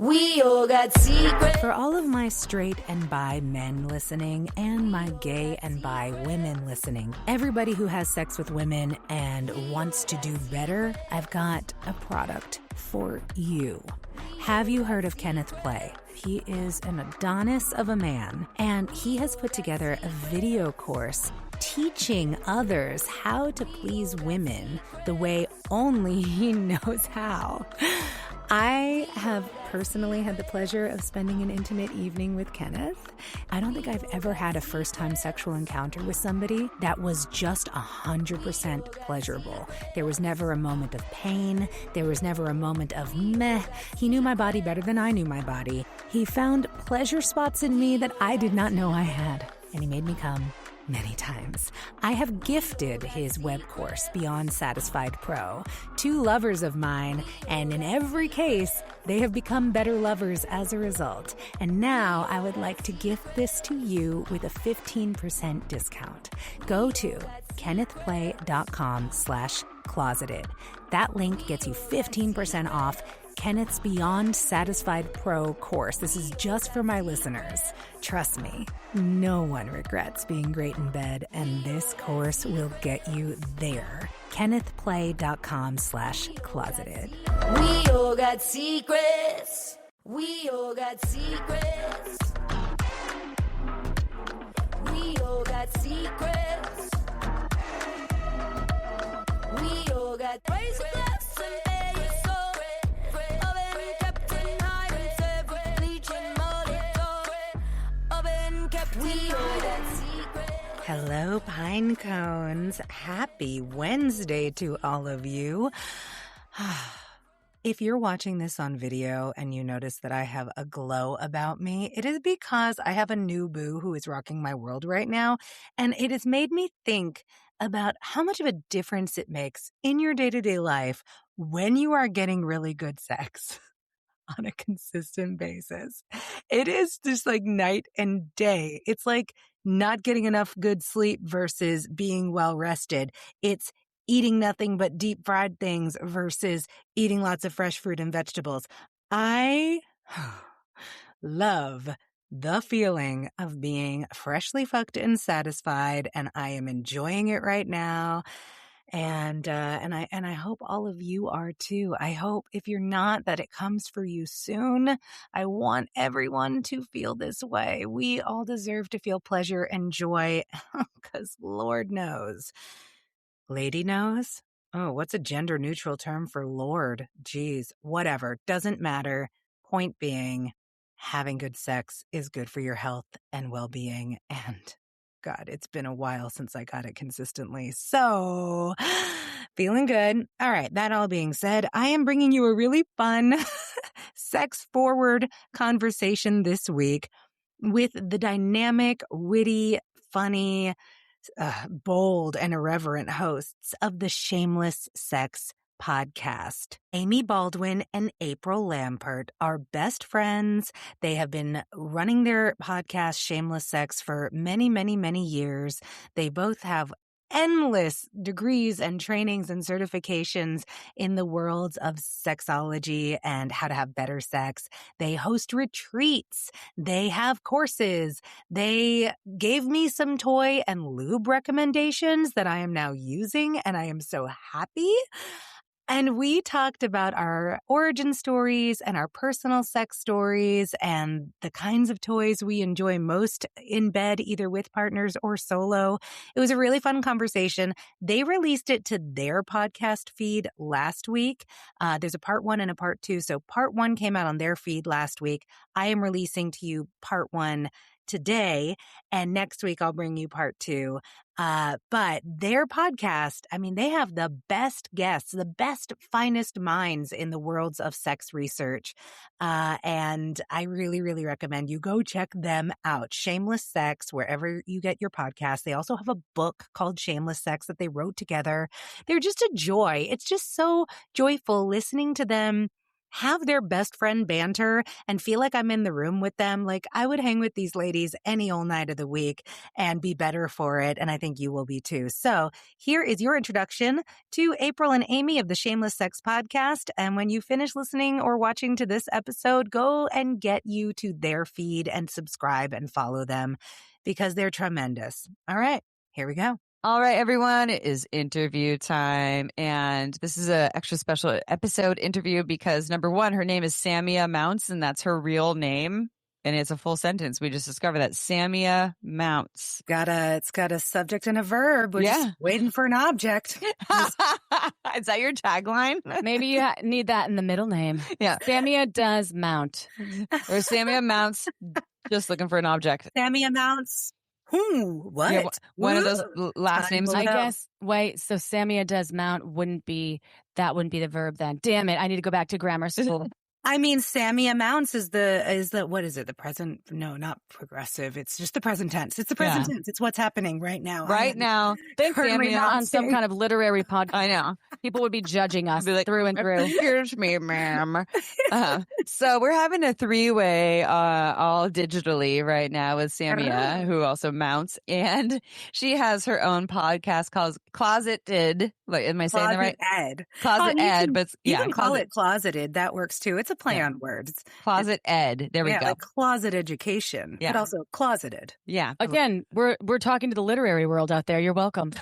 We all got secrets. For all of my straight and bi men listening and my gay and bi women listening, everybody who has sex with women and wants to do better, I've got a product for you. Have you heard of Kenneth Play? He is an Adonis of a man, and he has put together a video course teaching others how to please women the way only he knows how. I have personally had the pleasure of spending an intimate evening with Kenneth. I don't think I've ever had a first-time sexual encounter with somebody that was just 100% pleasurable. There was never a moment of pain. There was never a moment of meh. He knew my body better than I knew my body. He found pleasure spots in me that I did not know I had, and he made me come many times. I have gifted his web course, Beyond Satisfied Pro, to lovers of mine, and in every case, they have become better lovers as a result. And now I would like to gift this to you with a 15% discount. Go to kennethplay.com/closeted. That link gets you 15% off Kenneth's Beyond Satisfied Pro course. This is just for my listeners. Trust me, no one regrets being great in bed, and this course will get you there. kennethplay.com/closeted. We all got secrets. We all got secrets. We all got secrets. We all got crazy glass and air so oven kept in hiding separate bleach and monitor oven kept. We all got secrets. Hello, PINECONES. Happy Wednesday to all of you. If you're watching this on video and you notice that I have a glow about me, it is because I have a new boo who is rocking my world right now, and it has made me think about how much of a difference it makes in your day-to-day life when you are getting really good sex on a consistent basis. It is just like night and day. It's like not getting enough good sleep versus being well rested. It's eating nothing but deep fried things versus eating lots of fresh fruit and vegetables. I love the feeling of being freshly fucked and satisfied, and I am enjoying it right now. And I hope all of you are too. I hope if you're not, that it comes for you soon. I want everyone to feel this way. We all deserve to feel pleasure and joy, because Lord knows. Lady knows? Oh, what's a gender neutral term for Lord? Geez, whatever. Doesn't matter. Point being, having good sex is good for your health and well-being. And God, it's been a while since I got it consistently. So, feeling good. All right, that all being said, I am bringing you a really fun, sex-forward conversation this week with the dynamic, witty, funny, bold, and irreverent hosts of the Shameless Sex podcast. Amy Baldwin and April Lampert are best friends. They have been running their podcast, Shameless Sex, for many, many, many years. They both have endless degrees and trainings and certifications in the worlds of sexology and how to have better sex. They host retreats. They have courses. They gave me some toy and lube recommendations that I am now using, and I am so happy. And we talked about our origin stories and our personal sex stories and the kinds of toys we enjoy most in bed, either with partners or solo. It was a really fun conversation. They released it to their podcast feed last week. There's a part 1 and a part 2. So part 1 came out on their feed last week. I am releasing to you part 1 today, and next week I'll bring you part 2. But their podcast, I mean, they have the best guests, the best, finest minds in the worlds of sex research. And I really, really recommend you go check them out. Shameless Sex, wherever you get your podcast. They also have a book called Shameless Sex that they wrote together. They're just a joy. It's just so joyful listening to them have their best friend banter and feel like I'm in the room with them. Like, I would hang with these ladies any old night of the week and be better for it. And I think you will be too. So here is your introduction to April and Amy of the Shameless Sex podcast. And when you finish listening or watching to this episode, go and get you to their feed and subscribe and follow them because they're tremendous. All right, here we go. All right, everyone, it is interview time. And this is an extra special episode interview because number one, her name is Samia Mounts, and that's her real name. And it's a full sentence. We just discovered that. Samia Mounts. It's got a subject and a verb. We're just waiting for an object. Is that your tagline? Maybe you need that in the middle name. Yeah. Samia does mount. Or Samia Mounts, just looking for an object. Samia Mounts. What? Yeah, one of those last names. I guess. Wait, so Samia does mount wouldn't be the verb then. Damn it. I need to go back to grammar school. I mean, Samia Mounts is the, what is it? The present? No, not progressive. It's just the present tense. It's the present tense. It's what's happening right now. Right now. Think Samia on some kind of literary podcast. I know. People would be judging us be like, through and through. Here's me, ma'am. So we're having a three-way all digitally right now with Samia, who also mounts. And she has her own podcast called ClosetEd. Like, am I saying that right? ClosetEd. But you can call it ClosetEd. That works too. It's a play on words. ClosetEd. There we go. Like closet education, but also closeted. Yeah. Again, we're talking to the literary world out there. You're welcome.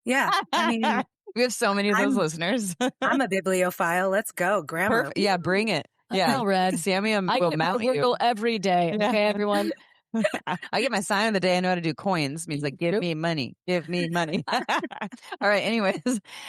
Yeah. I mean, we have so many of those listeners. I'm a bibliophile. Let's go. Grammar. Perfect. Yeah, bring it. Yeah. Well read. Samia will mount you. I you. every day. Okay, everyone. I get my sign of the day. I know how to do coins. It means like, give me money. Give me money. All right. Anyways,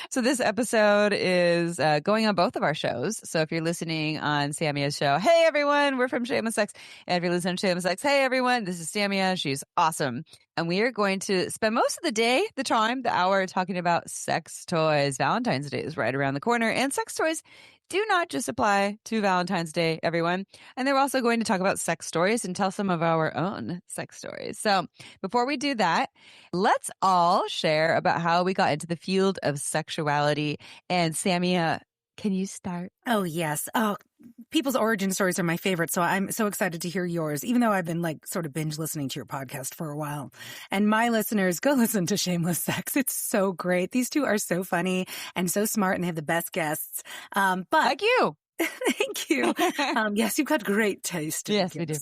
so this episode is going on both of our shows. So if you're listening on Samia's show, hey, everyone, we're from Shameless Sex. And if you're listening to Shameless Sex, hey, everyone, this is Samia. She's awesome. And we are going to spend most of the day, the hour, talking about sex toys. Valentine's Day is right around the corner. And sex toys do not just apply to Valentine's Day, everyone. And they're also going to talk about sex stories and tell some of our own sex stories. So before we do that, let's all share about how we got into the field of sexuality. And Samia, can you start? Oh, yes. Oh, people's origin stories are my favorite. So I'm so excited to hear yours, even though I've been like sort of binge listening to your podcast for a while. And my listeners, go listen to Shameless Sex. It's so great. These two are so funny and so smart, and they have the best guests. But like you. Thank you. Yes, you've got great taste. Yes, we do.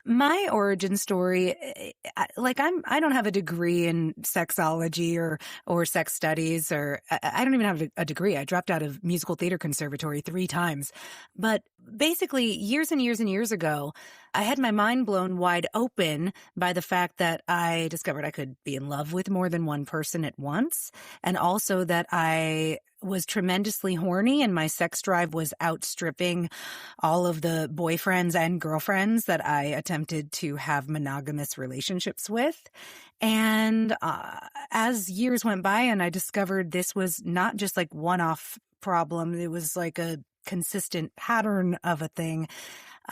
My origin story, I don't have a degree in sexology or sex studies, or I don't even have a degree. I dropped out of musical theater conservatory 3 times. But basically, years and years and years ago, I had my mind blown wide open by the fact that I discovered I could be in love with more than one person at once, and also that I was tremendously horny and my sex drive was outstripping all of the boyfriends and girlfriends that I attempted to have monogamous relationships with. And as years went by and I discovered this was not just like one-off problem, it was like a consistent pattern of a thing,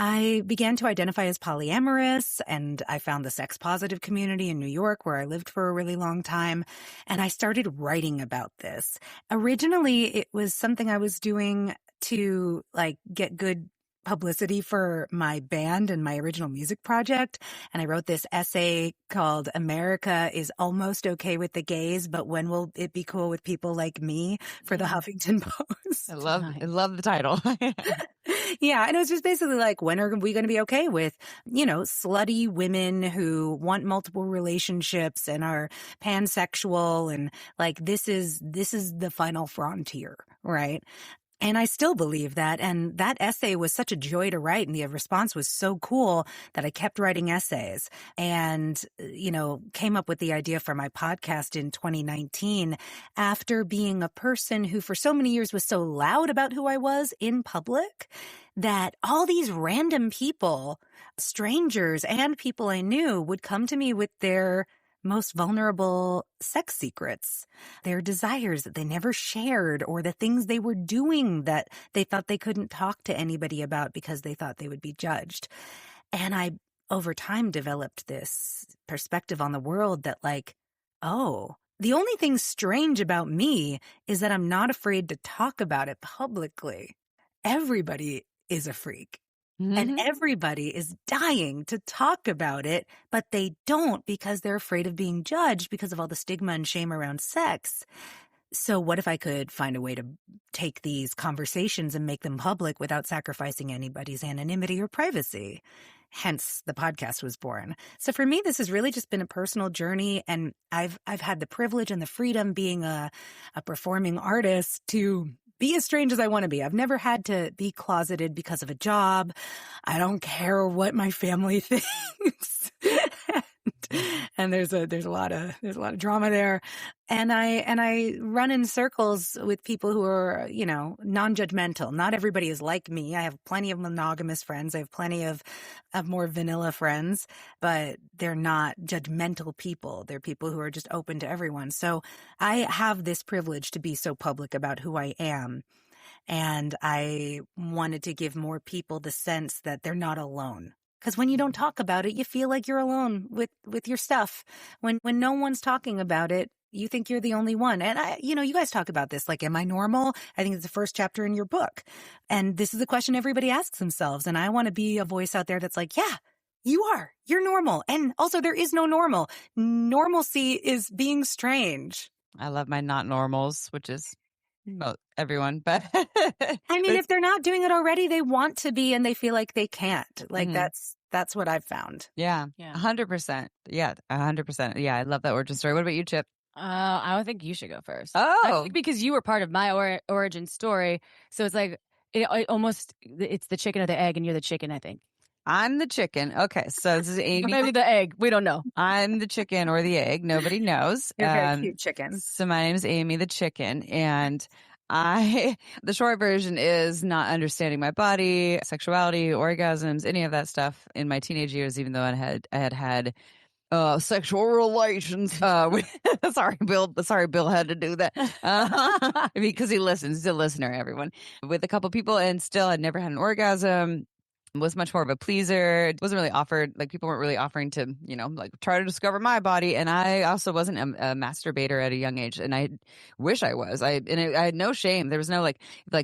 I began to identify as polyamorous, and I found the sex positive community in New York where I lived for a really long time, and I started writing about this. Originally, it was something I was doing to like get good publicity for my band and my original music project. And I wrote this essay called America is Almost Okay with the Gays, but When Will It Be Cool with People Like Me for the Huffington Post. I love the title. Yeah. And it was just basically like, when are we going to be okay with, slutty women who want multiple relationships and are pansexual, and like, this is the final frontier, right? And I still believe that. And that essay was such a joy to write. And the response was so cool that I kept writing essays and, came up with the idea for my podcast in 2019 after being a person who for so many years was so loud about who I was in public that all these random people, strangers and people I knew, would come to me with their most vulnerable sex secrets, their desires that they never shared, or the things they were doing that they thought they couldn't talk to anybody about because they thought they would be judged. And I, over time, developed this perspective on the world that like, oh, the only thing strange about me is that I'm not afraid to talk about it publicly. Everybody is a freak. Mhm. And everybody is dying to talk about it, but they don't because they're afraid of being judged because of all the stigma and shame around sex. So what if I could find a way to take these conversations and make them public without sacrificing anybody's anonymity or privacy? Hence, the podcast was born. So for me, this has really just been a personal journey, and I've had the privilege and the freedom being a performing artist to be as strange as I want to be. I've never had to be closeted because of a job. I don't care what my family thinks. And there's a lot of drama there. And I run in circles with people who are, non-judgmental. Not everybody is like me. I have plenty of monogamous friends. I have plenty of more vanilla friends, but they're not judgmental people. They're people who are just open to everyone. So I have this privilege to be so public about who I am. And I wanted to give more people the sense that they're not alone. Because when you don't talk about it, you feel like you're alone with your stuff. When no one's talking about it, you think you're the only one. And you guys talk about this, like, am I normal? I think it's the first chapter in your book. And this is a question everybody asks themselves. And I want to be a voice out there that's like, yeah, you are. You're normal. And also there is no normal. Normalcy is being strange. I love my not normals, which is everyone, but I mean, if they're not doing it already, they want to be and they feel like they can't. Like that's what I've found. Yeah. 100%. Yeah, 100%. Yeah, I love that origin story. What about you, Chip? I would think you should go first. Oh, I think because you were part of my origin story, so it's like it's the chicken or the egg, and you're the chicken. I think I'm the chicken. Okay, so this is Amy. Maybe the egg. We don't know. I'm the chicken or the egg. Nobody knows. You're a very cute chicken. So my name is Amy the chicken, and the short version is not understanding my body, sexuality, orgasms, any of that stuff in my teenage years, even though I had sexual relations. Sorry, Bill had to do that because he listens. He's a listener, everyone. With a couple people, and still had never had an orgasm. Was much more of a pleaser. It wasn't really offered, like people weren't really offering to, try to discover my body. And I also wasn't a masturbator at a young age. And I wish I was. I had no shame. There was no like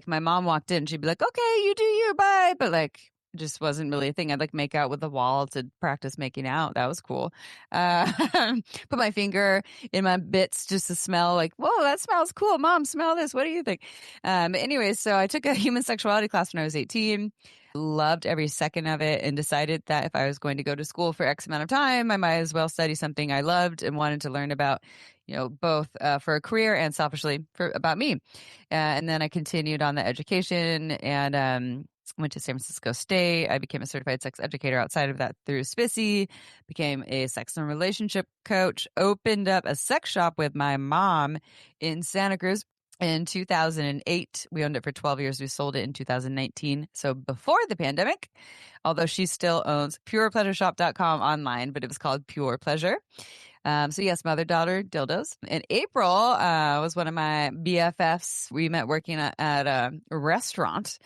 my mom walked in, she'd be like, okay, you do you, bye. But like, just wasn't really a thing. I'd like make out with the wall to practice making out. That was cool. Put my finger in my bits just to smell like, whoa, that smells cool. Mom, smell this. What do you think? But anyways, so I took a human sexuality class when I was 18. Loved every second of it and decided that if I was going to go to school for X amount of time, I might as well study something I loved and wanted to learn about, both for a career and selfishly about me. And then I continued on the education and went to San Francisco State. I became a certified sex educator outside of that through SPICY, became a sex and relationship coach, opened up a sex shop with my mom in Santa Cruz. In 2008, we owned it for 12 years. We sold it in 2019. So before the pandemic, although she still owns purepleasureshop.com online, but it was called Pure Pleasure. So yes, mother-daughter dildos. And April was one of my BFFs. We met working at a restaurant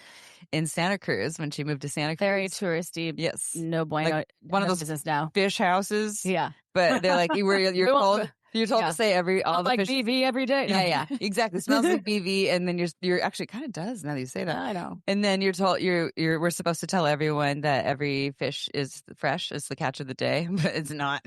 in Santa Cruz when she moved to Santa Cruz. Very touristy. Yes. No bueno. Like one of those business now. Fish houses. Yeah. But they're like, you're told to say all the like fish. BV every day. Yeah, exactly. Smells like BV, and then you're actually kind of does now that you say that. I know. And then you're told we're supposed to tell everyone that every fish is fresh. It's the catch of the day, but it's not.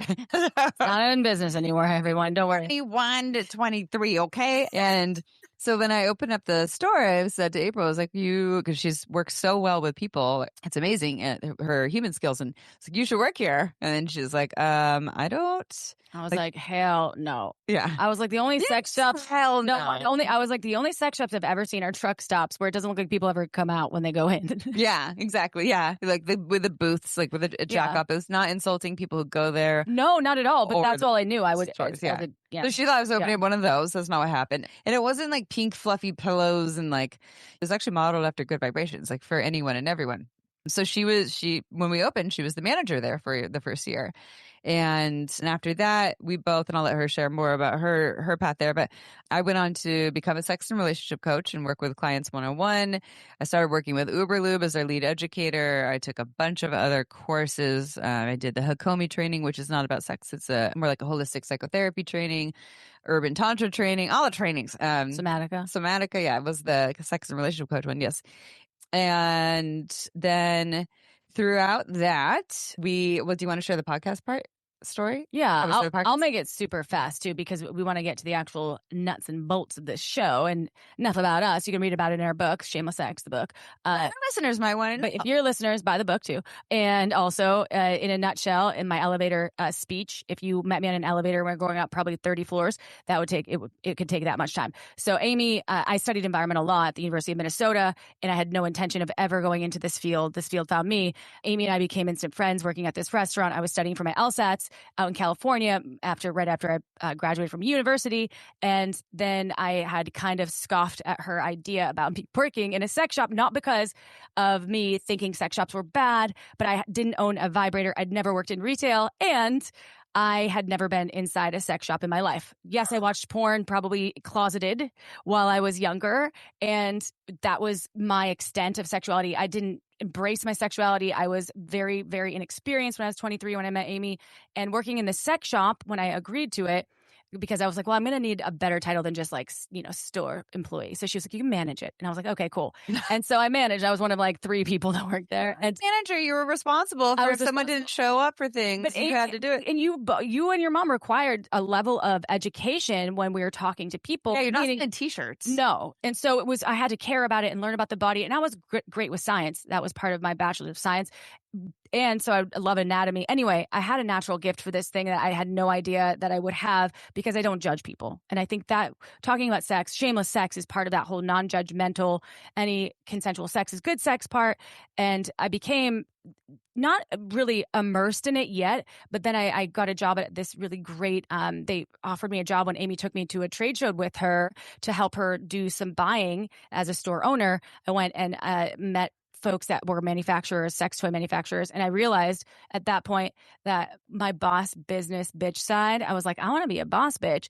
Not in business anymore, everyone. Don't worry. 21 to 23, okay? And so when I opened up the store, I said to April, I was like, because she's worked so well with people. It's amazing at her human skills. And it's like, you should work here. And then she's like, I don't. I was like, hell no. Yeah. I was like, the only sex shops. Hell no. I was like, the only sex shops I've ever seen are truck stops where it doesn't look like people ever come out when they go in. Yeah, exactly. Yeah. Like with the booths, like with a jack up. It's not insulting people who go there. No, not at all. But that's all I knew. I would. Yeah. So she thought I was opening one of those. That's not what happened. And it wasn't like pink fluffy pillows and like, it was actually modeled after Good Vibrations, like for anyone and everyone. So when we opened, she was the manager there for the first year. And after that, we both, and I'll let her share more about her path there, but I went on to become a sex and relationship coach and work with clients one-on-one. I started working with Uberlube as their lead educator. I took a bunch of other courses. I did the Hakomi training, which is not about sex. It's more like a holistic psychotherapy training, urban tantra training, all the trainings. Somatica. Yeah. I was the sex and relationship coach one, yes. And then throughout that, do you want to share the podcast part story? Yeah, I'll make it super fast too, because we want to get to the actual nuts and bolts of this show. And enough about us. You can read about it in our book, Shameless Sex, the book. Our listeners might want to know. But if you're listeners, buy the book too. And also, in a nutshell, in my elevator speech, if you met me on an elevator when we're going up probably 30 floors, that would take it could take that much time. So Amy, I studied environmental law at the University of Minnesota, and I had no intention of ever going into this field. This field found me. Amy and I became instant friends working at this restaurant. I was studying for my LSATs out in California right after I graduated from university. And then I had kind of scoffed at her idea about me working in a sex shop, not because of me thinking sex shops were bad, but I didn't own a vibrator. I'd never worked in retail, and I had never been inside a sex shop in my life. Yes, I watched porn, probably closeted, while I was younger, and that was my extent of sexuality. I didn't embrace my sexuality. I was very, very inexperienced when I was 23 when I met Amy. And working in the sex shop, when I agreed to it, because I was like, well, I'm going to need a better title than just like, store employee. So she was like, you can manage it. And I was like, okay, cool. And so I managed. I was one of like 3 people that worked there. And manager, you were responsible for if someone didn't show up for things. But you had to do it. And you and your mom required a level of education when we were talking to people. Yeah, you're not in t-shirts. No. And so I had to care about it and learn about the body. And I was great with science. That was part of my Bachelor of Science. And so I love anatomy. Anyway, I had a natural gift for this thing that I had no idea that I would have, because I don't judge people. And I think that talking about sex, shameless sex, is part of that whole non-judgmental, any consensual sex is good sex part. And I became not really immersed in it yet, but then I got a job at this really great, they offered me a job when Amy took me to a trade show with her to help her do some buying as a store owner. I went and met folks that were manufacturers, sex toy manufacturers. And I realized at that point that my boss business bitch side, I was like, I want to be a boss bitch,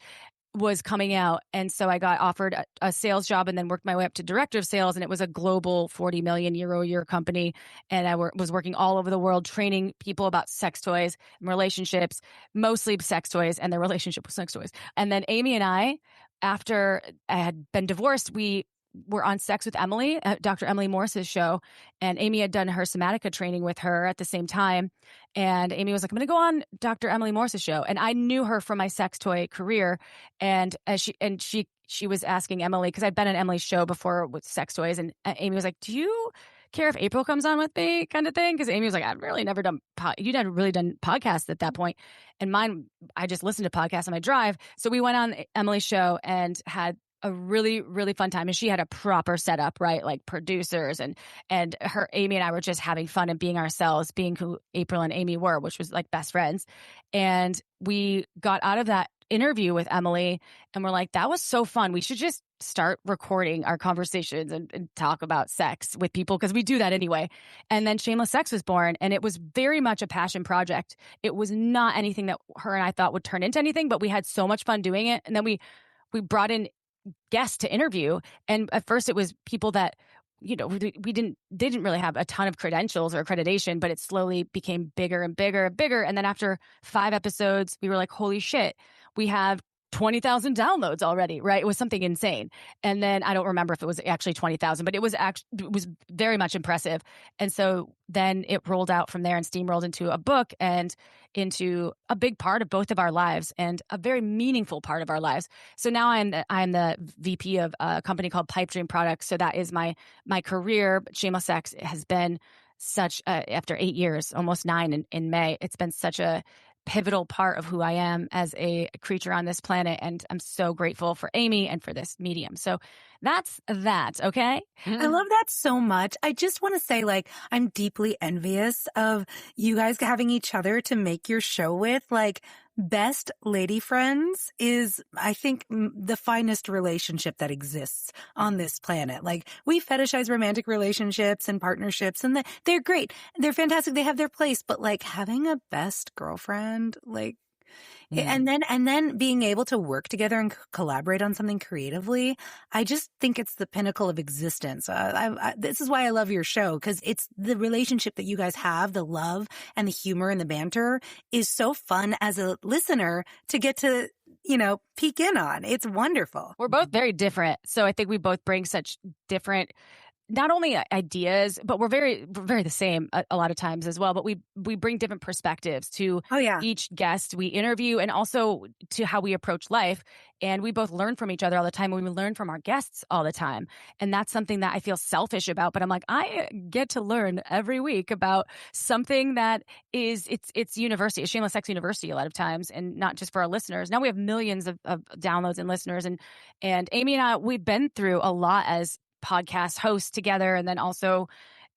was coming out. And so I got offered a sales job and then worked my way up to director of sales. And it was a global 40 million euro a year company. And I was working all over the world, training people about sex toys and relationships, mostly sex toys and their relationship with sex toys. And then Amy and I, after I had been divorced, we were on Sex with Emily, Dr. Emily Morse's show, and Amy had done her somatica training with her at the same time. And Amy was like, I'm going to go on Dr. Emily Morse's show. And I knew her from my sex toy career. And she was asking Emily, because I'd been on Emily's show before with sex toys. And Amy was like, do you care if April comes on with me, kind of thing? Because Amy was like, I've really never done, you'd never really done podcasts at that point. And mine, I just listened to podcasts on my drive. So we went on Emily's show and had a really, really fun time. And she had a proper setup, right? Like producers and Amy and I were just having fun and being ourselves, being who April and Amy were, which was like best friends. And we got out of that interview with Emily and we're like, that was so fun. We should just start recording our conversations and talk about sex with people, because we do that anyway. And then Shameless Sex was born, and it was very much a passion project. It was not anything that her and I thought would turn into anything, but we had so much fun doing it. And then we brought in guests to interview. And at first it was people that, they didn't really have a ton of credentials or accreditation, but it slowly became bigger and bigger and bigger. And then after 5 episodes, we were like, holy shit, we have 20,000 downloads already, right? It was something insane. And then I don't remember if it was actually 20,000, but it was very much impressive. And so then it rolled out from there and steamrolled into a book and into a big part of both of our lives and a very meaningful part of our lives. So now I'm the VP of a company called Pipe Dream Products. So that is my career. Shameless Sex has been such after 8 years, almost 9 in May, it's been such a pivotal part of who I am as a creature on this planet. And I'm so grateful for Amy and for this medium. So that's that. Okay. I love that so much. I just want to say, like, I'm deeply envious of you guys having each other to make your show with. Like, best lady friends is, I think, the finest relationship that exists on this planet. Like, we fetishize romantic relationships and partnerships, and they're great. They're fantastic. They have their place. But like having a best girlfriend, like, and then being able to work together and collaborate on something creatively, I just think it's the pinnacle of existence. This is why I love your show, because it's the relationship that you guys have, the love and the humor and the banter is so fun as a listener to get to, peek in on. It's wonderful. We're both very different. So I think we both bring such different not only ideas, but we're very the same a lot of times as well. But we bring different perspectives to each guest we interview, and also to how we approach life. And we both learn from each other all the time. And we learn from our guests all the time. And that's something that I feel selfish about. But I'm like, I get to learn every week about something that is it's university, it's Shameless Sex University a lot of times, and not just for our listeners. Now we have millions of downloads and listeners, and Amy and I, we've been through a lot as podcast hosts together, and then also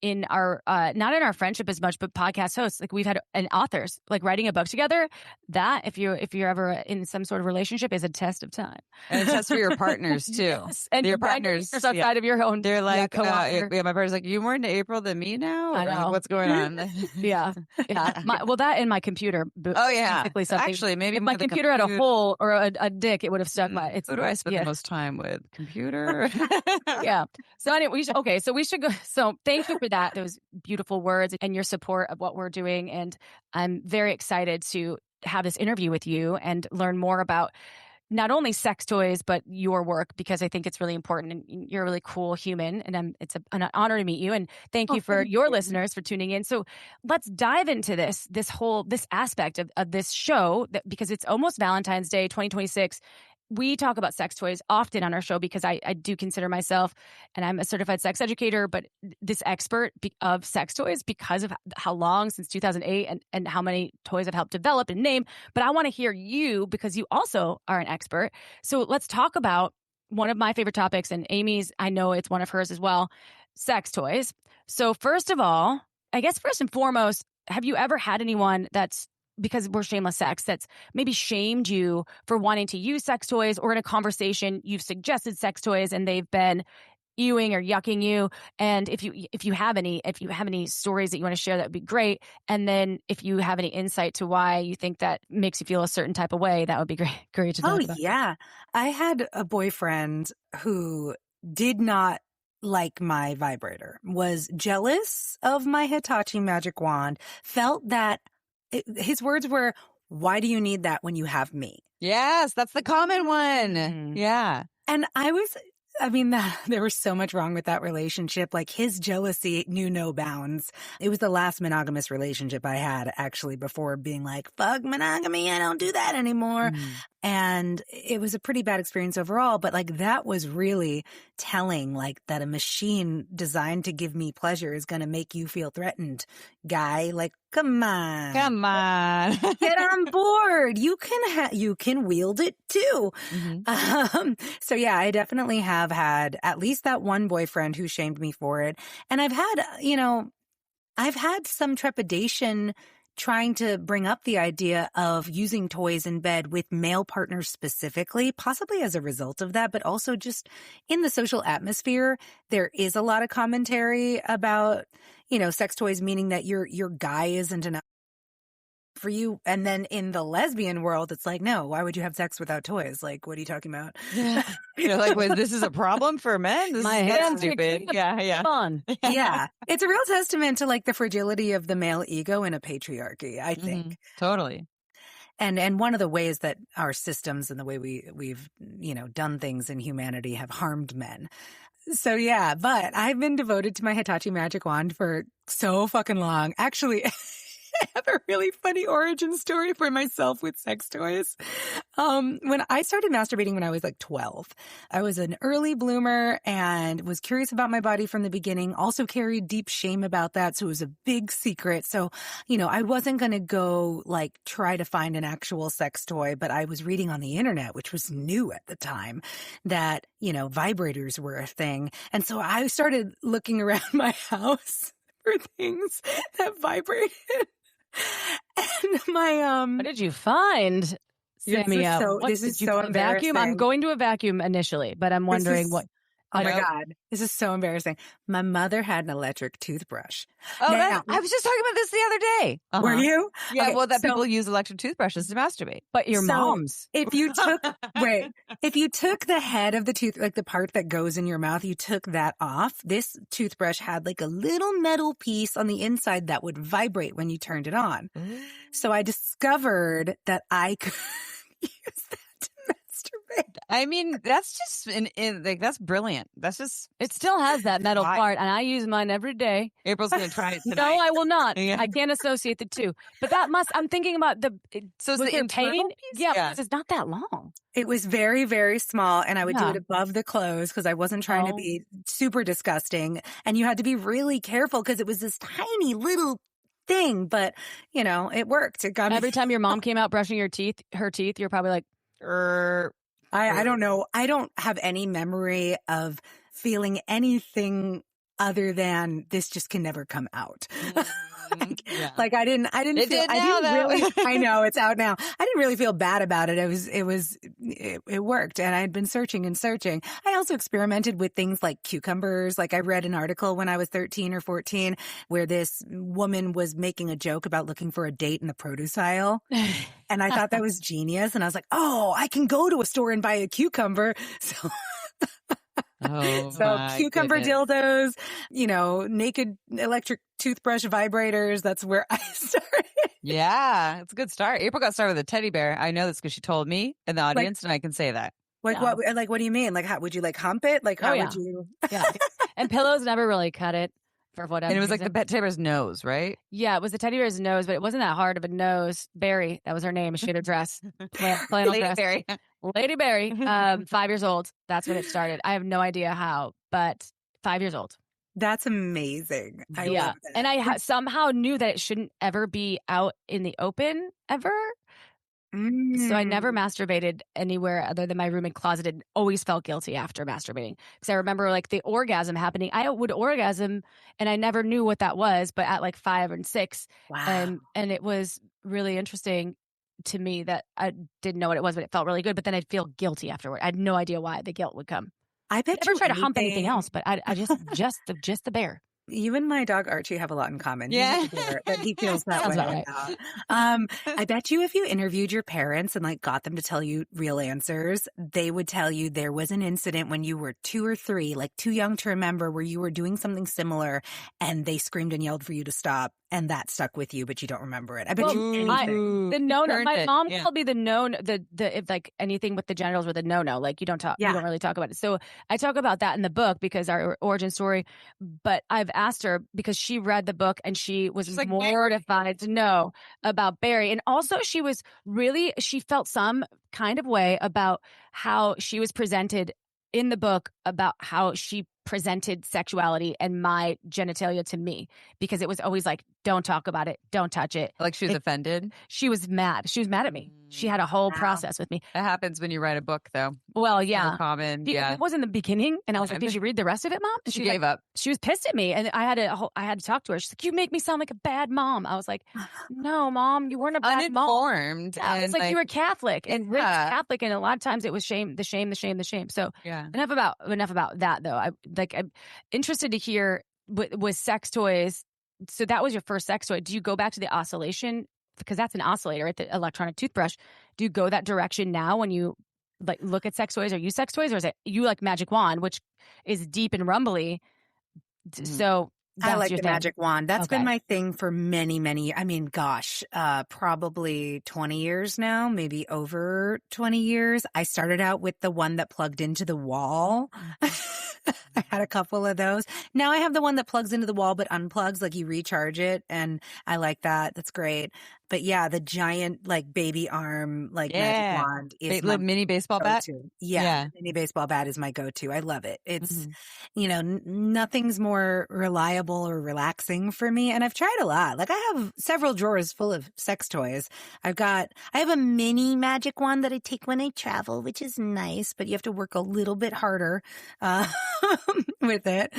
in our not in our friendship as much, but podcast hosts. Like we've had and authors, like writing a book together. That if you're ever in some sort of relationship is a test of time, and a test for your partners too. Yes. And your partners outside of your own. They're like, my partner's like, you more into April than me now. I know. Like, what's going on? yeah. Well, that and my computer. Oh yeah. Basically something. Actually, maybe if my computer had a hole or a dick, it would have stuck my. Who do I spend the most time with? Computer. Yeah. So anyway, we should go. So thank you for that. Those beautiful words and your support of what we're doing. And I'm very excited to have this interview with you and learn more about not only sex toys, but your work, because I think it's really important, and you're a really cool human, and it's an honor to meet you. And thank you for your listeners for tuning in. So let's dive into this aspect of this show, because it's almost Valentine's Day 2026. We talk about sex toys often on our show because I do consider myself, and I'm a certified sex educator, but this expert of sex toys because of how long, since 2008, and how many toys I've helped develop and name. But I want to hear you because you also are an expert. So let's talk about one of my favorite topics, and Amy's, I know it's one of hers as well, sex toys. So first of all, I guess first and foremost, have you ever had anyone that's, because we're Shameless Sex, that's maybe shamed you for wanting to use sex toys, or in a conversation you've suggested sex toys and they've been ewing or yucking you? And if you have any stories that you want to share, that would be great. And then if you have any insight to why you think that makes you feel a certain type of way, that would be great to talk about. Yeah. I had a boyfriend who did not like my vibrator, was jealous of my Hitachi magic wand, felt that his words were, "Why do you need that when you have me?" Yes, that's the common one. Mm-hmm. Yeah. And there was so much wrong with that relationship. Like, his jealousy knew no bounds. It was the last monogamous relationship I had, actually, before being like, fuck monogamy, I don't do that anymore. Mm. And it was a pretty bad experience overall. But like, that was really telling, like, that a machine designed to give me pleasure is going to make you feel threatened, guy. Like, come on. Get on board. You can wield it too. Mm-hmm. So yeah, I definitely have had at least that one boyfriend who shamed me for it. And I've had some trepidation trying to bring up the idea of using toys in bed with male partners specifically, possibly as a result of that, but also just in the social atmosphere. There is a lot of commentary about, sex toys, meaning that your guy isn't enough for you. And then in the lesbian world, it's like, no, why would you have sex without toys? Like, what are you talking about? You're like, well, this is a problem for men? This is stupid. Yeah. Fun. Yeah. It's a real testament to like the fragility of the male ego in a patriarchy, I think. Mm-hmm. Totally. And one of the ways that our systems and the way we've done things in humanity have harmed men. So yeah, but I've been devoted to my Hitachi magic wand for so fucking long. Actually, I have a really funny origin story for myself with sex toys. When I started masturbating when I was like 12, I was an early bloomer and was curious about my body from the beginning, also carried deep shame about that. So it was a big secret. So, I wasn't going to go like try to find an actual sex toy, but I was reading on the internet, which was new at the time, that, vibrators were a thing. And so I started looking around my house for things that vibrated. And what did you find, Samia? This is so embarrassing. Vacuum? I'm going to a vacuum initially, but I'm wondering what. Oh my God. This is so embarrassing. My mother had an electric toothbrush. Oh, I was just talking about this the other day. Uh-huh. Were you? Yeah, okay, people use electric toothbrushes to masturbate. But your mom's. If you took the head of the tooth, like the part that goes in your mouth, you took that off, this toothbrush had like a little metal piece on the inside that would vibrate when you turned it on. So I discovered that I could use that to masturbate. I mean, that's just like that's brilliant. That's just It still has that metal Why? part, and I use mine every day. April's gonna try it tonight. No, I will not. Yeah. I can't associate the two. But I'm thinking about So it's was the there internal pain? piece? Yeah, Yeah. because it's not that long. It was very, very small, and I would do Yeah. it above the clothes because I wasn't trying to Oh. be super disgusting. And you had to be really careful because it was this tiny little thing, but it worked. It got me. Every time your mom came out brushing her teeth, you're probably like, I don't know. I don't have any memory of feeling anything other than this just can never come out. Like I didn't It feel, did I now, didn't though. really, I know it's out now. I didn't really feel bad about it. It worked. And I had been searching and searching. I also experimented with things like cucumbers. Like I read an article when I was 13 or 14 where this woman was making a joke about looking for a date in the produce aisle. And I thought that was genius. And I was like, oh, I can go to a store and buy a cucumber. So my cucumber goodness. dildos, naked electric toothbrush vibrators. That's where I started. Yeah, it's a good start. April got started with a teddy bear. I know this because she told me in the audience, and I can say that. Like Yeah. what do you mean? Like how would you hump it? Like how Oh, yeah. would you? yeah. And pillows never really cut it for whatever. And it was like the reason. teddy bear's nose, right? Yeah, it was the teddy bear's nose, but it wasn't that hard of a nose. Barry, that was her name. She had a dress, flannel Lady dress. Berry. Lady Barry, 5 years old. That's when it started. I have no idea how, but 5 years old. That's amazing. I love that. And I somehow knew that it shouldn't ever be out in the open ever. So I never masturbated anywhere other than my room and closet, and always felt guilty after masturbating. Because I remember the orgasm happening. I would orgasm and I never knew what that was, but at 5 and 6. Wow. And it was really interesting to me that I didn't know what it was, but it felt really good. But then I'd feel guilty afterward. I had no idea why the guilt would come. I bet Never you try to hump anything anything- else, but I just the bear. You and my dog Archie have a lot in common. He's Yeah. a bear, that he feels that Sounds way. about right. I bet you if you interviewed your parents and got them to tell you real answers, they would tell you there was an incident when you were 2 or 3, too young to remember, where you were doing something similar and they screamed and yelled for you to stop, and that stuck with you, but you don't remember it. I bet you anything. The no-no. Turned My it, mom yeah. called me the no-no, if anything with the genitals were the no-no. You don't talk, you don't really talk about it. So I talk about that in the book because our origin story, but I've asked her because she read the book and she was She's like, mortified to know about Barry. And also she felt some kind of way about how she was presented in the book, about how she presented sexuality and my genitalia to me, because it was always don't talk about it, don't touch it. She was offended. She was mad. She was mad at me. She had a whole process with me. That happens when you write a book, though. Well, More yeah. common. It was in the beginning, and I was like, "Did you read the rest of it, Mom?" And She was gave up. She was pissed at me, and I had to talk to her. She's like, "You make me sound like a bad mom." I was like, "No, Mom, you weren't a bad mom." Uninformed. Yeah, it's and you were Catholic, and Rick's Yeah. Catholic, and a lot of times it was shame. So yeah. enough about that, though. I'm interested to hear with sex toys. So that was your first sex toy. Do you go back to the oscillation? Because that's an oscillator, right? The electronic toothbrush. Do you go that direction now when you look at sex toys or use sex toys? Or is it you like Magic Wand, which is deep and rumbly? So I that's like your the thing. magic wand. That's Okay. been my thing for many, probably 20 years now, maybe over 20 years. I started out with the one that plugged into the wall. I had a couple of those. Now I have the one that plugs into the wall but unplugs, you recharge it, and I like that. That's great. But yeah, the giant baby arm magic wand is my little mini baseball bat. go-to. Yeah, mini baseball bat is my go-to. I love it. It's nothing's more reliable or relaxing for me, and I've tried a lot. I have several drawers full of sex toys. I have a mini magic wand that I take when I travel, which is nice, but you have to work a little bit harder with it.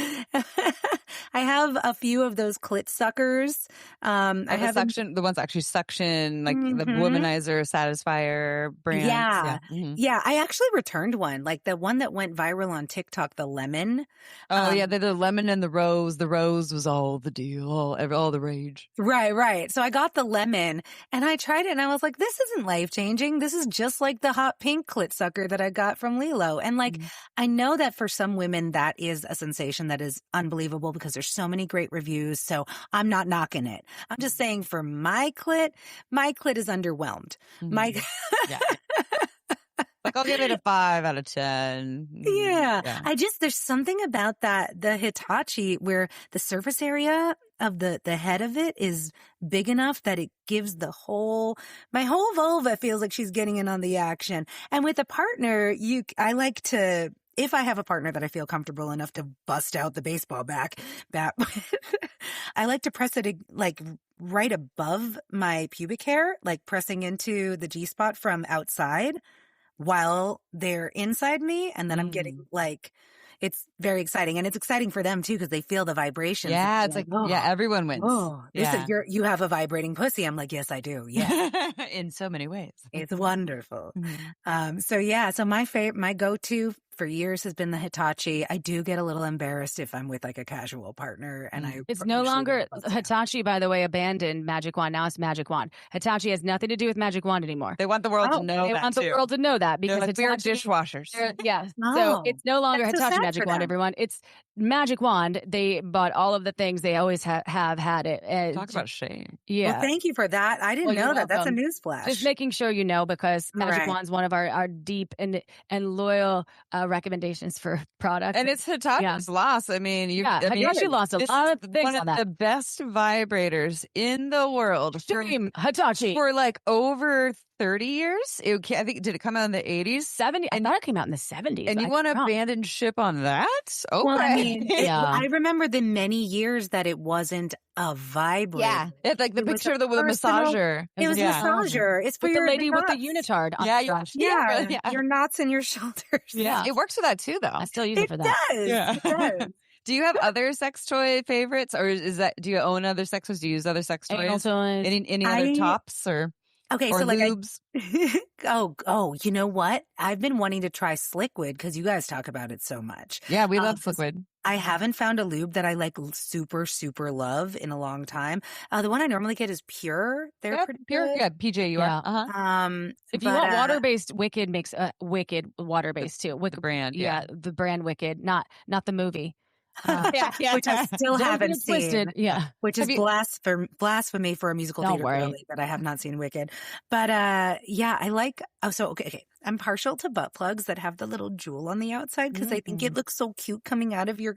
I have a few of those clit suckers. I have the ones that actually suction, the womanizer, satisfier brands. Yeah. Mhm. Yeah, I actually returned one, the one that went viral on TikTok, the lemon. Oh, yeah, the lemon and the rose. The rose was all the deal, all the rage. Right. So I got the lemon and I tried it and I was like, this isn't life-changing. This is just like the hot pink clit sucker that I got from Lilo. And I know that for some women that is a sensation that is unbelievable because there's so many great reviews. So I'm not knocking it. I'm just saying for my clit is underwhelmed. My Yeah. I'll give it a 5 out of 10. Yeah. There's something about the Hitachi where the surface area of the head of it is big enough that it gives my whole vulva feels like she's getting in on the action. And with a partner, I like to, if I have a partner that I feel comfortable enough to bust out the baseball bat, I like to press it like right above my pubic hair, like pressing into the G-spot from outside while they're inside me. And then I'm getting like, it's very exciting. And it's exciting for them too, because they feel the vibrations. Yeah, it's like, everyone wins. Oh, you have a vibrating pussy. I'm like, yes, I do. Yeah. In so many ways. It's wonderful. So my go-to for years has been the Hitachi. I do get a little embarrassed if I'm with like a casual partner, and it's no longer Hitachi, by the way, abandoned Magic Wand. Now it's Magic Wand. Hitachi has nothing to do with Magic Wand anymore. They want the world to know that. They want the world to know that because like, we are dishwashers. So it's no longer Hitachi Magic Wand, everyone. It's Magic Wand. They bought all of the things. They always have had it. And talk about shame. Yeah. Well, thank you for that. I didn't know that. That's a newsflash. Just making sure you know, because Magic Wand's one of our deep and loyal recommendations for products. And it's Hitachi's loss. I mean, Hitachi lost a lot of things one of the best vibrators in the world. Hitachi. For like over 30 years. I think, did it come out in the 80s? 70s. I thought it came out in the 70s. And you want to abandon ship on that? Okay. Well, I mean, I remember the many years that it wasn't a vibrator. Yeah. It's like the picture of the massager. It was a massager. It's for with your the lady nuts. with the unitard. Your knots and your shoulders. Yeah. It works for that too, though. I still use it for that. It does. Do you have other sex toy favorites, or do you own other sex toys? Do you use other sex toys? Any other tops or? Okay, or so like lubes? You know what? I've been wanting to try Sliquid because you guys talk about it so much. Yeah, we love Sliquid. I haven't found a lube that I like super, super love in a long time. The one I normally get is Pure. They're pretty Pure. good. Yeah, PJ, you are. If you want water-based, Wicked makes a Wicked water-based too. The brand, the brand Wicked, not the movie. Which I still haven't seen. Which is blasphemy for a musical theater girly that I have not seen Wicked. But I like. Okay. I'm partial to butt plugs that have the little jewel on the outside because I think it looks so cute coming out of your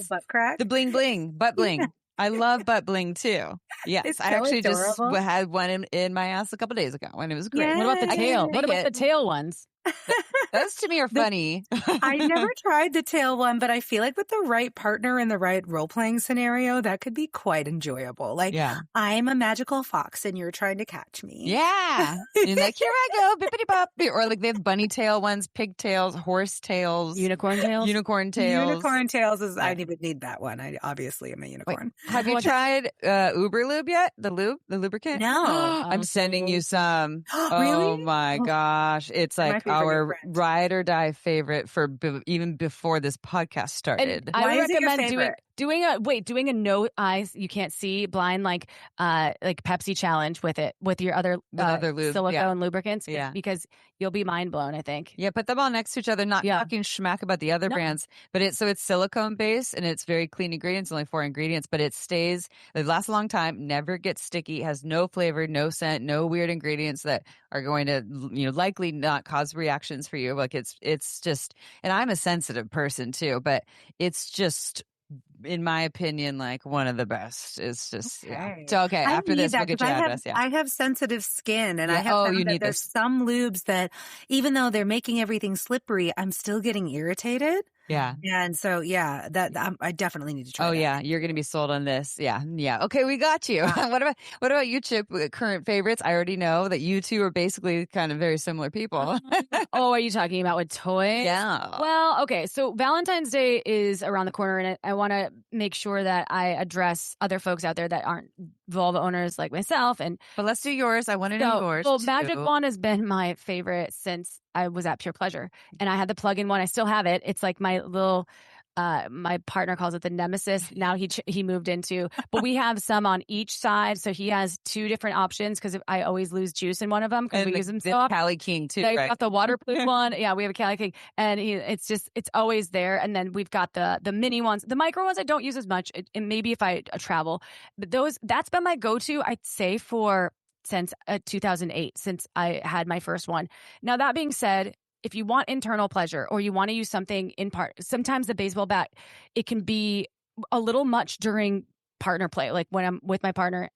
butt crack. The bling bling, butt bling. I love butt bling too. Yes, I actually just had one in my ass a couple days ago, and it was great. Yeah. What about the tail? What about the tail ones? Those to me are funny. I never tried the tail one, but I feel like with the right partner in the right role-playing scenario, that could be quite enjoyable. Like, I'm a magical fox and you're trying to catch me. Yeah. You're like, here I go, bippity bop. Or like they have bunny tail ones, pigtails, horse tails. Unicorn tails? Unicorn tails. Unicorn tails is, I would need that one. I obviously am a unicorn. Wait, have you tried Uber Lube yet? The lubricant? No. I'm sending you some. Really? Oh my gosh. It's like our ride or die favorite for even before this podcast started. And I recommend doing a no eyes, you can't see blind like Pepsi challenge with it with your other lube, silicone lubricants because you'll be mind blown, I think. Yeah, put them all next to each other, not talking schmack about the other brands, but it's silicone based and it's very clean ingredients, only 4 ingredients, but it lasts a long time, never gets sticky, has no flavor, no scent, no weird ingredients that are going to likely not cause reactions for you. Like it's just, and I'm a sensitive person too, but it's just, in my opinion, like one of the best. It's just So after this we'll get your address. I have sensitive skin, and I have found that there's some lubes that even though they're making everything slippery, I'm still getting irritated. Yeah. And so, I definitely need to try that. You're going to be sold on this. Yeah. Okay, we got you. What about you, Chip? Current favorites? I already know that you two are basically kind of very similar people. Oh, are you talking about with toys? Yeah. Well, okay. So Valentine's Day is around the corner, and I want to make sure that I address other folks out there that aren't vulva owners like myself. But let's do yours. I want to know yours. Well, Magic Wand has been my favorite since I was at Pure Pleasure, and I had the plug-in one. I still have it. It's like my little, my partner calls it the nemesis. Now he moved into, but we have some on each side. So he has 2 different options because I always lose juice in one of them because we use them so often. Cali King too, They've right? got the waterproof one. Yeah, we have a Cali King, and it's always there. And then we've got the mini ones, the micro ones I don't use as much. And maybe if I travel, but that's been my go-to, I'd say, since 2008, since I had my first one. Now, that being said, if you want internal pleasure or you want to use something in part, sometimes the baseball bat, it can be a little much during partner play. Like when I'm with my partner,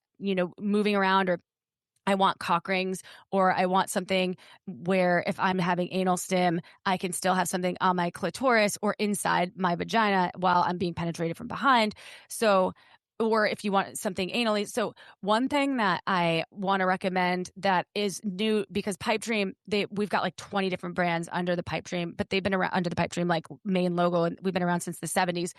moving around, or I want cock rings, or I want something where if I'm having anal stim, I can still have something on my clitoris or inside my vagina while I'm being penetrated from behind. So, or if you want something anally. So one thing that I want to recommend that is new, because Pipe Dream, we've got like 20 different brands under the Pipe Dream, but they've been around under the Pipe Dream like main logo, and we've been around since the 70s.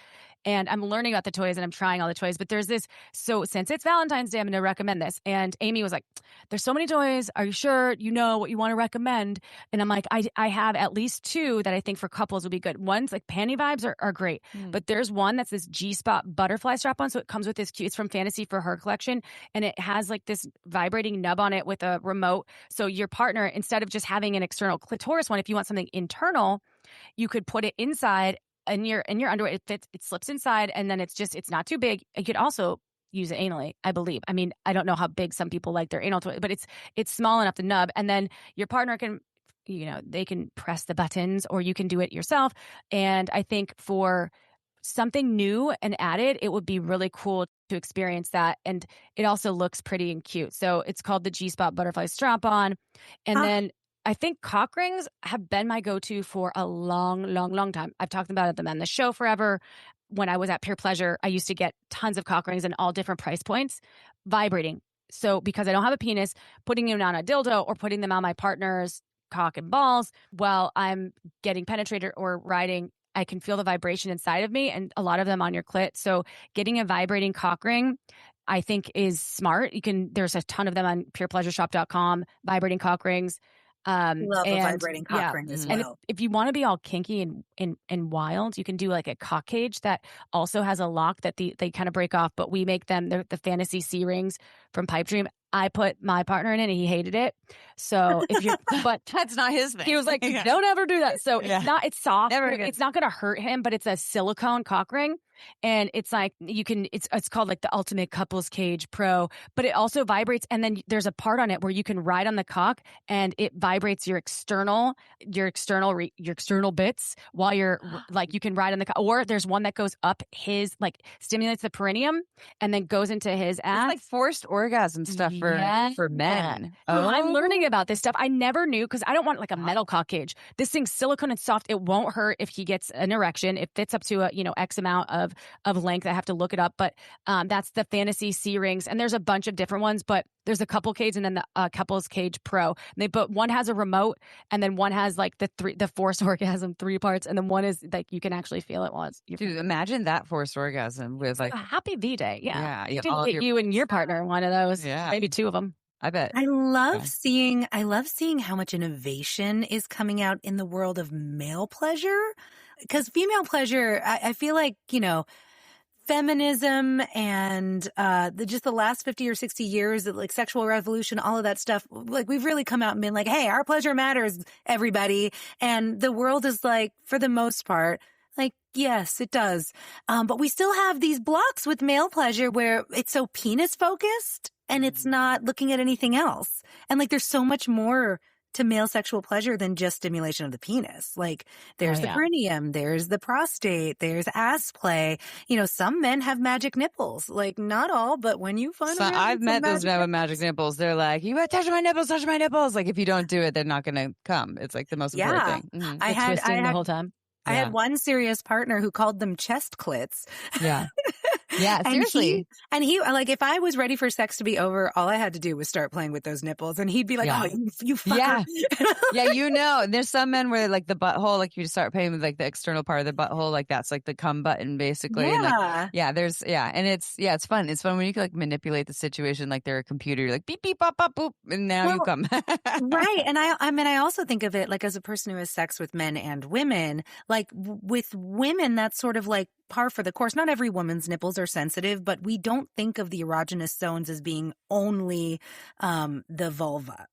And I'm learning about the toys and I'm trying all the toys, but there's this. So since it's Valentine's Day, I'm going to recommend this. And Amy was like, "There's so many toys. Are you sure you know what you want to recommend?" And I'm like, I have at least two that I think for couples would be good. One's like Panty Vibes are great, but there's one that's this G-spot butterfly strap on. So it comes with this cute, it's from Fantasy for Her collection, and it has like this vibrating nub on it with a remote. So your partner, instead of just having an external clitoris one, if you want something internal, you could put it inside in your underwear. It fits, it slips inside, and then it's not too big. You could also use it anally, I believe. I mean, I don't know how big some people like their anal toy, but it's small enough, the nub, and then your partner can, they can press the buttons, or you can do it yourself. And I think for something new and added, it would be really cool to experience that. And it also looks pretty and cute. So it's called the G-Spot Butterfly Strap-On. And then I think cock rings have been my go-to for a long, long, long time. I've talked about them on the show forever. When I was at Pure Pleasure, I used to get tons of cock rings in all different price points, vibrating. So because I don't have a penis, putting them on a dildo or putting them on my partner's cock and balls while I'm getting penetrated or riding, I can feel the vibration inside of me, and a lot of them on your clit. So getting a vibrating cock ring, I think, is smart. There's a ton of them on purepleasureshop.com, vibrating cock rings. Love a vibrating cock ring as well. And if you want to be all kinky and wild, you can do like a cock cage that also has a lock that they kind of break off, but we make them the Fantasy C rings from Pipe Dream. I put my partner in it and he hated it. So but that's not his thing. He was like, "Don't ever do that." So it's soft. It's not going to hurt him, but it's a silicone cock ring. And it's like it's called like the Ultimate Couples Cage Pro, but it also vibrates. And then there's a part on it where you can ride on the cock and it vibrates your external bits while you're like, you can ride on the cock. Or there's one that goes up his, like, stimulates the perineum and then goes into his ass. It's like forced orgasm stuff for men. Oh, I'm learning about this stuff. I never knew, because I don't want like a metal cock cage. This thing's silicone and soft. It won't hurt if he gets an erection. It fits up to a X amount of length. I have to look it up, but that's the Fantasy C rings, and there's a bunch of different ones, but there's a couple cage and then the couples cage pro. One has a remote, and then one has like the forced orgasm 3 parts, and then one is like you can actually feel it while it's. Dude, imagine that forced orgasm with like a happy V-Day. Yeah, you and your partner one of those. Yeah, maybe 2 of them. I bet. I love seeing how much innovation is coming out in the world of male pleasure, because female pleasure, I feel like, feminism and just the last 50 or 60 years, like sexual revolution, all of that stuff, like we've really come out and been like, hey, our pleasure matters, everybody. And the world is like, for the most part, like, yes, it does. But we still have these blocks with male pleasure where it's so penis focused and it's not looking at anything else. And like, there's so much more to male sexual pleasure than just stimulation of the penis. Like there's the perineum, there's the prostate, there's ass play. Some men have magic nipples. Like not all, but when you find them, I've met those men with magic nipples. They're like, "You touch my nipples, touch my nipples." Like if you don't do it, they're not going to come. It's like the most important thing. Mm-hmm. I had the whole time. I had one serious partner who called them chest clits. Yeah. Yeah, seriously. And he like, if I was ready for sex to be over, all I had to do was start playing with those nipples. And he'd be like, "Oh, you fucker." Yeah, there's some men where like the butthole, like you start playing with like the external part of the butthole, like that's like the cum button basically. Yeah. And it's fun. It's fun when you can like manipulate the situation like they're a computer. You're like beep, beep, pop, pop, boop, and now you come. Right. And I also think of it like as a person who has sex with men and women, like with women, that's sort of like par for the course. Not every woman's nipples are sensitive, but we don't think of the erogenous zones as being only the vulva.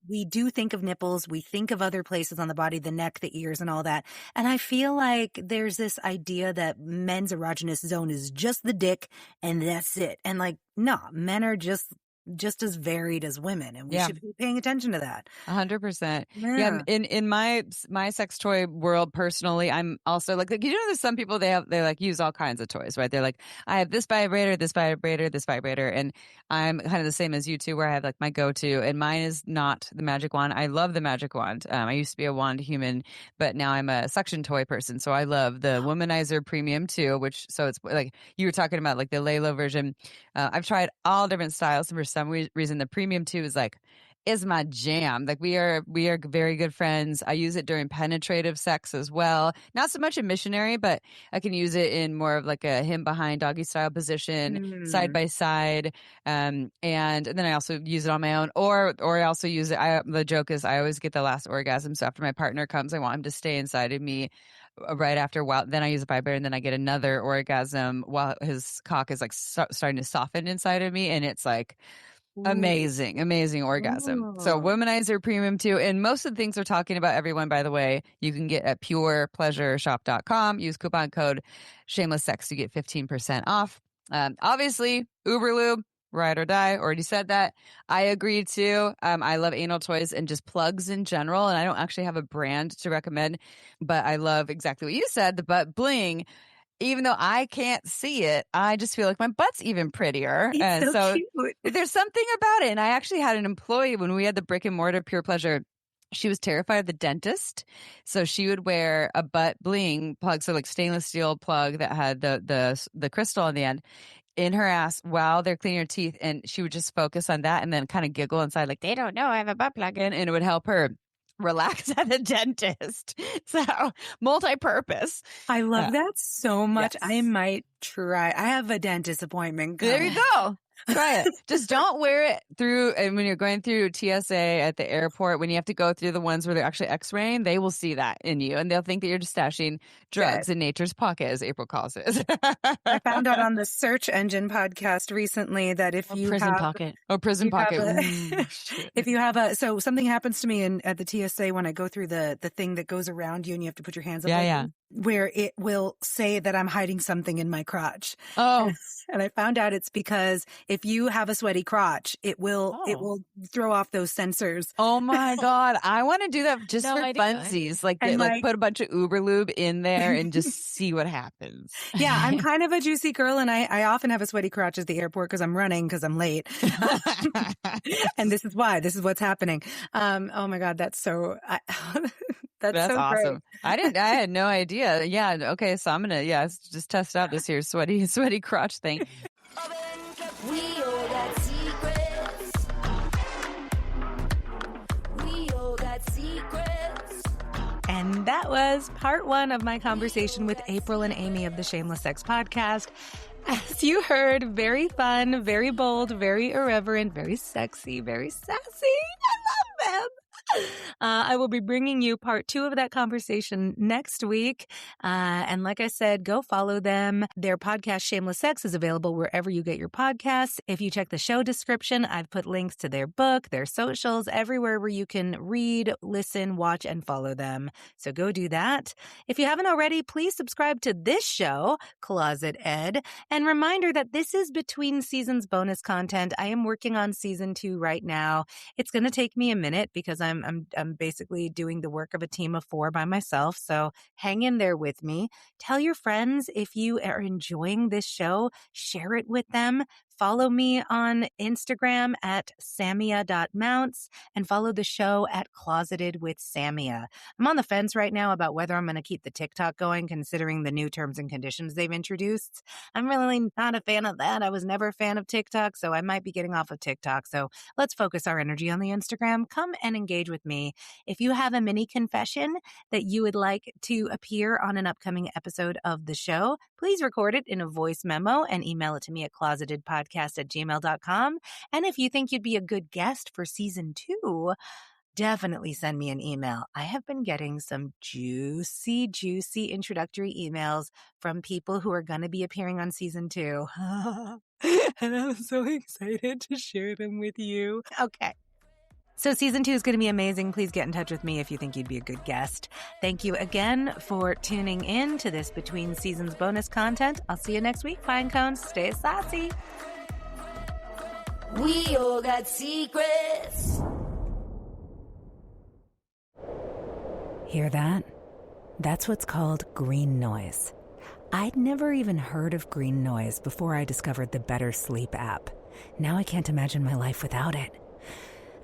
We do think of nipples. We think of other places on the body, the neck, the ears, and all that. And I feel like there's this idea that men's erogenous zone is just the dick and that's it. And like, no, men are just just as varied as women, and we Yeah. should be paying attention to that. 100%. Yeah. In my sex toy world, personally, I'm also like, there's some people, they like use all kinds of toys, right? They're like, I have this vibrator, this vibrator, this vibrator. And I'm kind of the same as you two, where I have like my go-to, and mine is not the magic wand. I love the magic wand. I used to be a wand human, but now I'm a suction toy person. So I love the Womanizer Premium 2, so it's like you were talking about, like the Laylo version. I've tried all different styles, and for some reason the Premium 2 is my jam. Like we are very good friends. I use it during penetrative sex as well. Not so much in missionary, but I can use it in more of like a him behind doggy style position, side by side. And then I also use it on my own, or I also use it. The joke is I always get the last orgasm. So after my partner comes, I want him to stay inside of me right after. Then I use a vibrator, and then I get another orgasm while his cock is like starting to soften inside of me, and it's like amazing orgasm. So Womanizer Premium 2, and most of the things we're talking about, everyone, by the way, you can get at purepleasureshop.com. Use coupon code Shameless Sex to get 15% off. Obviously, Uberlube, ride or die. Already said that. I agree too. I love anal toys and just plugs in general, and I don't actually have a brand to recommend, but I love exactly what you said, the butt bling. Even though I can't see it, I just feel like my butt's even prettier. It's And so cute. there's something about it. And I actually had an employee when we had the brick and mortar Pure Pleasure. She was terrified of the dentist. So she would wear a butt bling plug, so like stainless steel plug that had the crystal on the end, in her ass while they're cleaning her teeth. And she would just focus on that and then kind of giggle inside like, they don't know I have a butt plug in. And it would help her relax at the dentist. So multi-purpose. I love that so much. Yes. I might try. I have a dentist appointment coming. There you go. Try it. Just don't wear it through. And when you're going through TSA at the airport, when you have to go through the ones where they're actually x-raying, they will see that in you, and they'll think that you're just stashing drugs in nature's pocket, as April calls it. I found out on the Search Engine podcast recently that if you prison have pocket. Prison pocket. if you have so something happens to me at the TSA when I go through the thing that goes around you and you have to put your hands up, where it will say that I'm hiding something in my crotch. Oh. And I found out it's because if you have a sweaty crotch, it will throw off those sensors. Oh my God. I want to do that just No for idea. funsies. Like put a bunch of Uberlube in there and just see what happens. Yeah, I'm kind of a juicy girl, and I often have a sweaty crotch at the airport because I'm running because I'm late. And this is why. This is what's happening. Oh my God, that's so... That's so awesome. great. I had no idea. Yeah. Okay. So I'm going to, just test out this here sweaty crotch thing. We all got secrets. We all got secrets. And that was part 1 of my conversation with April and Amy of the Shameless Sex podcast. As you heard, very fun, very bold, very irreverent, very sexy, very sassy. I love them. I will be bringing you part 2 of that conversation next week. And like I said, go follow them. Their podcast, Shameless Sex, is available wherever you get your podcasts. If you check the show description, I've put links to their book, their socials, everywhere where you can read, listen, watch, and follow them. So go do that. If you haven't already, please subscribe to this show, ClosetEd. And reminder that this is between seasons bonus content. I am working on season 2 right now. It's going to take me a minute because I'm basically doing the work of a team of 4 by myself. So hang in there with me. Tell your friends if you are enjoying this show, share it with them. Follow me on Instagram at samia.mounts and follow the show at Closeted with Samia. I'm on the fence right now about whether I'm going to keep the TikTok going, considering the new terms and conditions they've introduced. I'm really not a fan of that. I was never a fan of TikTok, so I might be getting off of TikTok. So let's focus our energy on the Instagram. Come and engage with me. If you have a mini confession that you would like to appear on an upcoming episode of the show, please record it in a voice memo and email it to me at closetedpodcast@gmail.com. And if you think you'd be a good guest for season 2, definitely send me an email. I have been getting some juicy introductory emails from people who are going to be appearing on season 2. And I'm so excited to share them with you. Okay. So season 2 is going to be amazing. Please get in touch with me if you think you'd be a good guest. Thank you again for tuning in to this Between Seasons bonus content. I'll see you next week, Pinecones. Stay sassy. We all got secrets. Hear that? That's what's called green noise. I'd never even heard of green noise before I discovered the BetterSleep app. Now I can't imagine my life without it.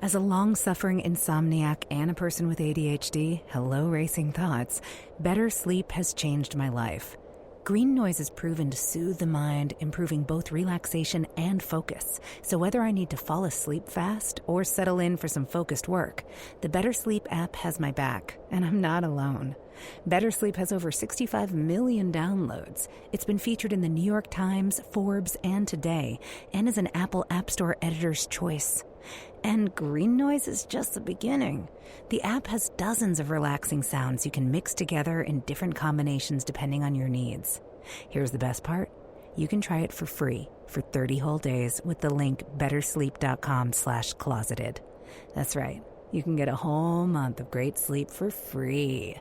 As a long-suffering insomniac and a person with ADHD, hello racing thoughts, BetterSleep has changed my life. Green noise is proven to soothe the mind, improving both relaxation and focus. So whether I need to fall asleep fast or settle in for some focused work, the BetterSleep app has my back, and I'm not alone. BetterSleep has over 65 million downloads. It's been featured in the New York Times, Forbes, and Today, and is an Apple App Store editor's choice. And green noise is just the beginning. The app has dozens of relaxing sounds you can mix together in different combinations depending on your needs. Here's the best part. You can try it for free for 30 whole days with the link bettersleep.com/closeted. That's right. You can get a whole month of great sleep for free.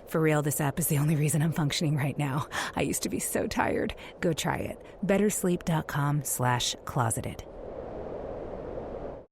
For real, this app is the only reason I'm functioning right now. I used to be so tired. Go try it. bettersleep.com/closeted.